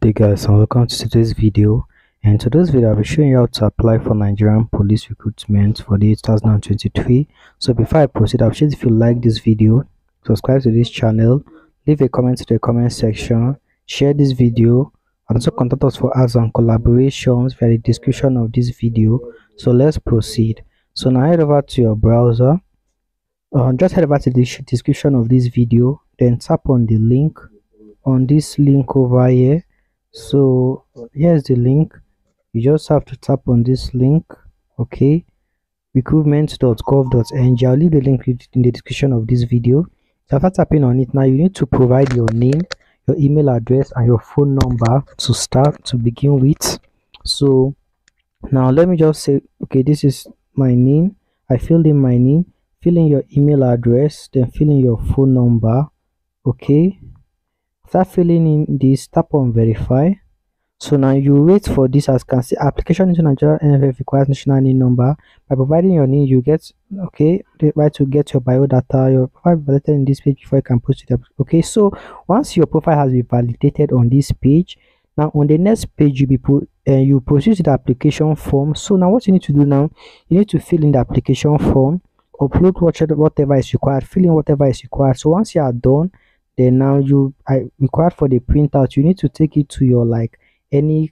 Good day guys, and welcome to today's video. And today's video I'll be showing you how to apply for Nigerian Police Recruitment for the year 2023. So before I proceed, I'll appreciate if you like this video, subscribe to this channel, leave a comment to the comment section, share this video, and also contact us for ads and collaborations via the description of this video. So let's proceed. So now head over to your browser, just head over to the description of this video, then tap on the link on this link over here. So here's the link. You just have to tap on this link, okay, recruitment.gov.ng. I'll leave the link in the description of this video. So after tapping on it, now you need to provide your name, your email address, and your phone number to begin with. So now let me just say, okay, this is my name. I filled in my name. Fill in your email address, then fill in your phone number. Okay, after filling in this, tap on verify. So now you wait for this. As can see, application into Nigeria NFF requires national NIN number. By providing your NIN, you get the right to get your biodata. Your profile validated in this page before you can proceed. Okay, so once your profile has been validated on this page, now on the next page you proceed to the application form. So now what you need to do now, you need to fill in the application form, upload whatever is required, fill in whatever is required. So once you are done, then now you are required for the printout. You need to take it to your any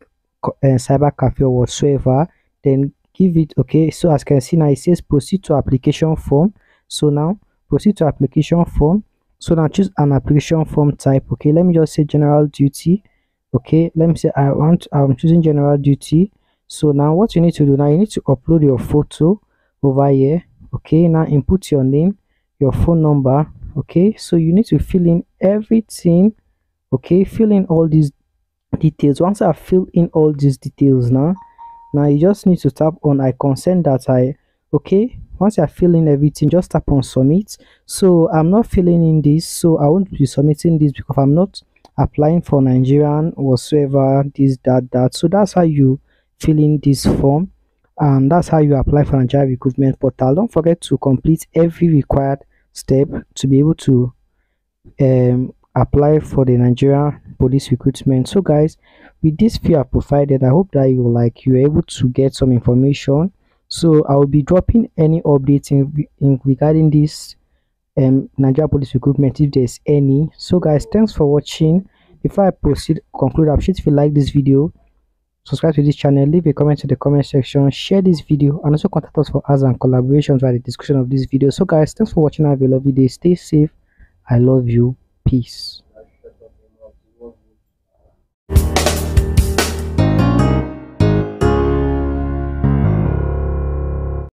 cyber cafe or whatsoever, then give it. Okay, so as you can see now, it says proceed to application form. So now proceed to application form. So now choose an application form type. Okay, let me just say general duty. Okay, let me say I'm choosing general duty. So now what you need to do now, you need to upload your photo over here. Okay, now input your name, your phone number. Okay, so you need to fill in everything. Okay, fill in all these details. Once I fill in all these details, now you just need to tap on I consent that okay. Once I fill in everything, just tap on submit. So I'm not filling in this, so I won't be submitting this because I'm not applying for Nigerian whatsoever, this that. So that's how you fill in this form, and that's how you apply for Nigeria Recruitment Portal. Don't forget to complete every required step to be able to apply for the Nigeria Police Recruitment. So guys, with this fee I've provided, I hope that you're able to get some information. So I will be dropping any updates in regarding this Nigeria Police Recruitment if there's any. So guys, thanks for watching. Before I conclude, I appreciate if you like this video, subscribe to this channel, leave a comment in the comment section, share this video, and also contact us for ads and collaborations via the description of this video. So guys, thanks for watching. Have a lovely day. Stay safe. I love you. Peace.